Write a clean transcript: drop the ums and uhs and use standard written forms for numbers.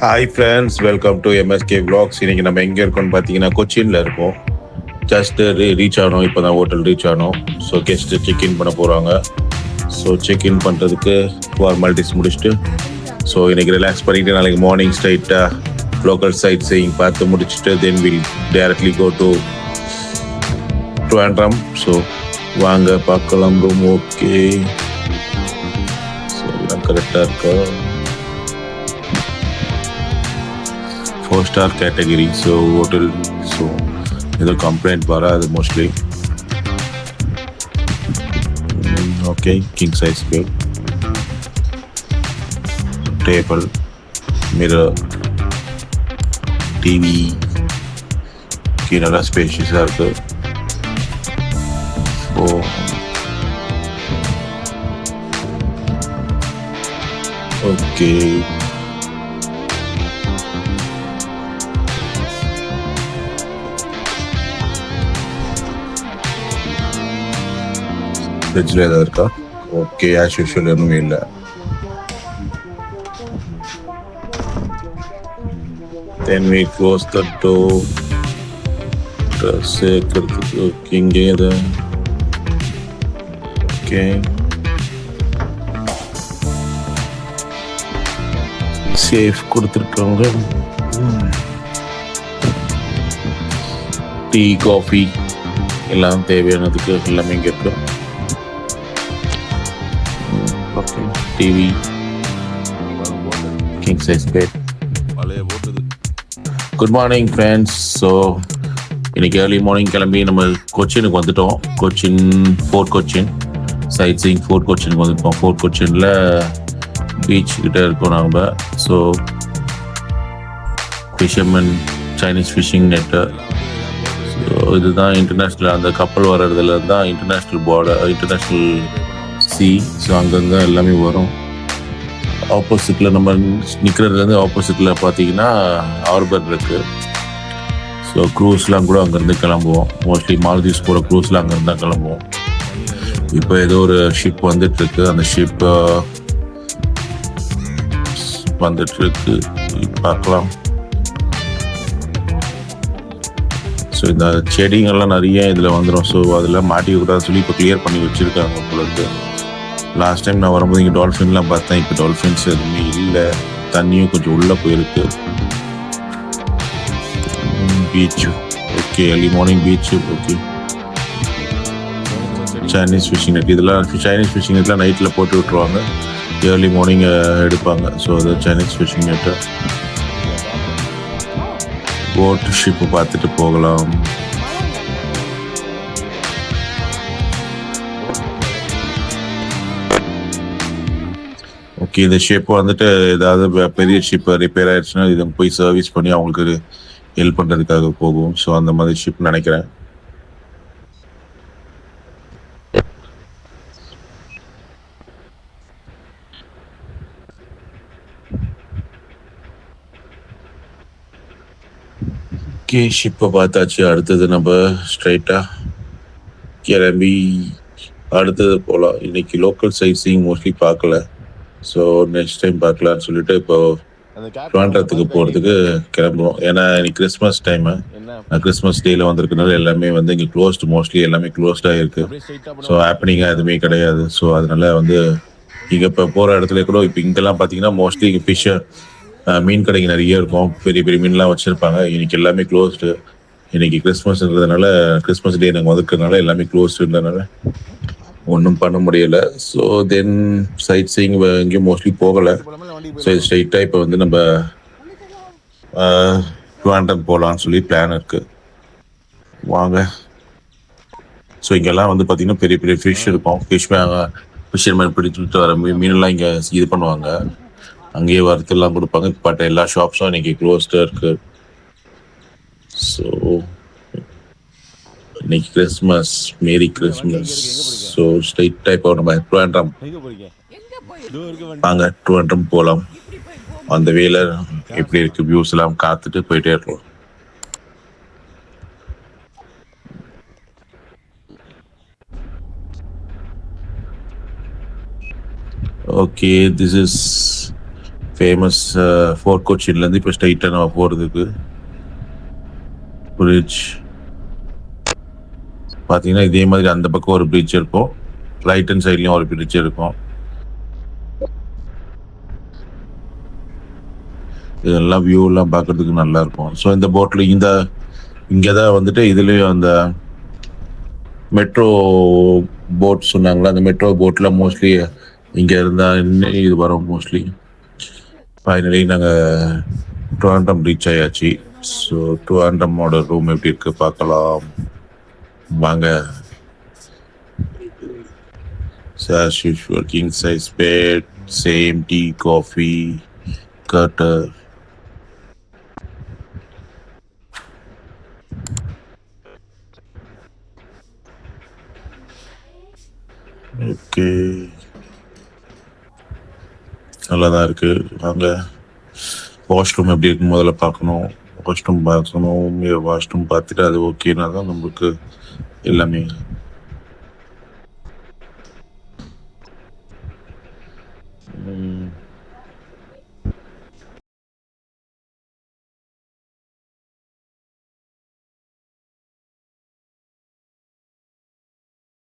Hi friends, welcome to MSK vlogs. இன்னைக்கு நம்ம எங்கே இருக்கோம்னு பார்த்தீங்கன்னா கொச்சினில் இருக்கோம். ஜஸ்ட் ரீச் ஆனோம், இப்போ தான் ஹோட்டல் ரீச் ஆனோம். ஸோ கெஸ்ட்டு செக்இன் பண்ண போகிறாங்க. ஸோ செக்இன் பண்ணுறதுக்கு ஃபார்மாலிட்டிஸ் முடிச்சுட்டு ஸோ இன்னைக்கு ரிலாக்ஸ் பண்ணிவிட்டு நாளைக்கு மார்னிங் ஸ்ட்ரைட்டாக லோக்கல் சைட் சீயிங் பார்த்து முடிச்சுட்டு then will directly go to Trivandrum. So வாங்க பார்க்கலாம் ரூம். ஓகே, ஸோ எல்லாம் கரெக்டாக இருக்கா? 4-star category, so hotel, so ஏதோ கம்ப்ளைண்ட் வராது mostly. Okay, king size bed, table, mirror, TV, நல்லா ஸ்பேஷியஸாக இருக்கு. ஸோ ஓகே, ஃப்ரிட்ஜில் ஏதாவது இருக்கா? ஓகே, ஆஸ் யூஷுவல் எதுவுமே இல்லை. Then we close the door. Dress சேர்க்கறதுக்கு ஓகே, இங்கே இது ஓகே. சேஃப் கொடுத்துருக்காங்க. டீ, காஃபி எல்லாம் தேவையானதுக்கு எல்லாமே இங்கே இருக்கு. Okay, TV, king size bed. Good morning friends. So இன்னைக்கு ஏர்லி மார்னிங் கிளம்பி நம்ம கொச்சினுக்கு வந்துட்டோம். Cochin, fort Cochin sightseeing. Fort கொச்சினுக்கு வந்துட்டோம். ஃபோர்ட் கொச்சினில் பீச் கிட்ட இருக்கோம் நம்ம. So fisherman Chinese fishing net. So இதுதான் இன்டர்நேஷ்னல், அந்த கப்பல் வர்றதுல தான் international border, international C. So அங்கங்கே எல்லாமே வரும். ஆப்போசிட்டில் நம்ம நிற்கிறதுலேருந்து ஆப்போசிட்டில் பார்த்தீங்கன்னா ஹார்பர் இருக்குது. ஸோ க்ரூஸ்லாம் கூட அங்கேருந்து கிளம்புவோம். மோஸ்ட்லி மால்தீவ்ஸ் போகிற க்ரூஸ்லாம் அங்கேருந்து தான் கிளம்புவோம். இப்போ ஏதோ ஒரு ஷிப் வந்துட்டுருக்கு. அந்த ஷிப் வந்துட்டுருக்கு, பார்க்கலாம். ஸோ இந்த செடிங்கெல்லாம் நிறைய இதில் வந்துடும். ஸோ அதெல்லாம் மாட்டிக்கூடாதுன்னு சொல்லி இப்போ கிளியர் பண்ணி வச்சுருக்காங்க உங்களுக்கு. லாஸ்ட் டைம் நான் வரும்போது இங்கே டால்ஃபின்லாம் பார்த்தேன். இப்போ டால்ஃபின்ஸ் எதுவுமே இல்லை. தண்ணியும் கொஞ்சம் உள்ளே போயிருக்கு. Beach okay, early morning beach. Okay, Chinese fishing net. இதெல்லாம் சைனீஸ் ஃபிஷிங் நெட்லாம் நைட்டில் போட்டு விட்ருவாங்க, ஏர்லி மார்னிங் எடுப்பாங்க. ஸோ அது Chinese fishing net. Boat ship பார்த்துட்டு போகலாம். ஓகே, இந்த ஷிப் வந்துட்டு ஏதாவது பெரிய ஷிப் ரிப்பேர் ஆயிடுச்சுன்னா இதை போய் சர்வீஸ் பண்ணி அவங்களுக்கு ஹெல்ப் பண்ணுறதுக்காக போகும். ஸோ அந்த மாதிரி ஷிப் நினைக்கிறேன். ஓகே, ஷிப்பை பார்த்தாச்சு. அடுத்தது நம்ம ஸ்ட்ரைட்டாக கிளம்பி அடுத்தது போகலாம். இன்னைக்கு லோக்கல் சைட் மோஸ்ட்லி பார்க்கல. ஸோ நெக்ஸ்ட் டைம் பார்க்கலான்னு சொல்லிட்டு இப்போ ட்ரிவாண்ட்ரத்துக்கு போகிறதுக்கு கிளம்புவோம். ஏன்னா இன்னைக்கு கிறிஸ்மஸ் டைமு. நான் கிறிஸ்மஸ் டேயில் வந்திருக்கனால எல்லாமே வந்து இங்கே க்ளோஸ்டு, மோஸ்ட்லி எல்லாமே க்ளோஸ்டாக இருக்குது. ஸோ ஹேப்பனிங்காக எதுவுமே கிடையாது. ஸோ அதனால வந்து இங்கே இப்போ போகிற இடத்துல கூட இப்போ இங்கெல்லாம் பார்த்தீங்கன்னா மோஸ்ட்லி இங்கே ஃபிஷ்ஷர் மீன் கடைக்கு நிறைய இருக்கும். பெரிய பெரிய மீன்லாம் வச்சுருப்பாங்க. இன்னைக்கு எல்லாமே க்ளோஸ்டு. இன்னைக்கு கிறிஸ்மஸ்ன்றதுனால, கிறிஸ்மஸ் டே நாங்கள் வந்திருக்கிறதுனால எல்லாமே க்ளோஸ்டுன்றதுனால ஒன்றும் பண்ண முடியலை. ஸோ தென் சைட் சீயிங் எங்கேயும் மோஸ்ட்லி போகலை. ஸோ இது ஸ்ட்ரைட்டாக இப்போ வந்து நம்ம ட்ரிவாண்ட்ரம் போகலான்னு சொல்லி பிளான் இருக்குது. வாங்க. ஸோ இங்கெல்லாம் வந்து பார்த்திங்கன்னா பெரிய பெரிய ஃபிஷ் இருக்கும். ஃபிஷர்மேன் பிடிச்சிட்டு வர மீனெல்லாம் இங்கே இது பண்ணுவாங்க. அங்கேயே வறுத்தெல்லாம் கொடுப்பாங்க. பட் எல்லா ஷாப்ஸும் இன்னைக்கு க்ளோஸ்டாக இருக்குது. ஸோ இன்னைக்கு கிறிஸ்மஸ், மேரி கிறிஸ்மஸ். ஸோ ஸ்ட்ரைட்டாக இப்போ நம்ம ட்ரிவாண்ட்ரம் வாங்க, ட்ரிவாண்ட்ரம் போகலாம். அந்த வேலை எப்படி இருக்கு வியூஸ் எல்லாம் காத்துட்டு போயிட்டே இருக்கோம். Okay, this is famous fort கொச்சின்லேருந்து இப்போ ஸ்ட்ரைட்டாக நம்ம போகிறதுக்கு பிரிட்ஜ் பார்த்தீங்கன்னா இதே மாதிரி அந்த பக்கம் ஒரு பிரிட்ஜ் இருக்கும், ரைட் ஹேண்ட் சைட்லேயும் ஒரு பிரிட்ஜ் இருக்கும். இதெல்லாம் வியூலாம் பார்க்கறதுக்கு நல்லா இருக்கும். ஸோ இந்த போட்டில் இங்கே தான் வந்துட்டு இதுலேயும் அந்த மெட்ரோ போட் சொன்னாங்களா, அந்த மெட்ரோ போட்டில் மோஸ்ட்லி இங்கே இருந்தால் இன்னும் இது வரும் மோஸ்ட்லி. ஃபைனலி நாங்கள் ட்ரிவாண்ட்ரம் ரீச் ஆயாச்சு. ஸோ ட்ரிவாண்ட்ரமோட ரூம் எப்படி இருக்கு பார்க்கலாம் வாங்க. As usual, king size bed, same tea, coffee, curtain. Okay, நல்லா தான் இருக்கு. வாங்க வாஷ்ரூம் எப்படி இருக்கு முதல்ல பார்க்கணும். வாஷ்ரூம் பார்த்துட்டு அது ஓகேனா தான் நம்மளுக்கு எல்லாமே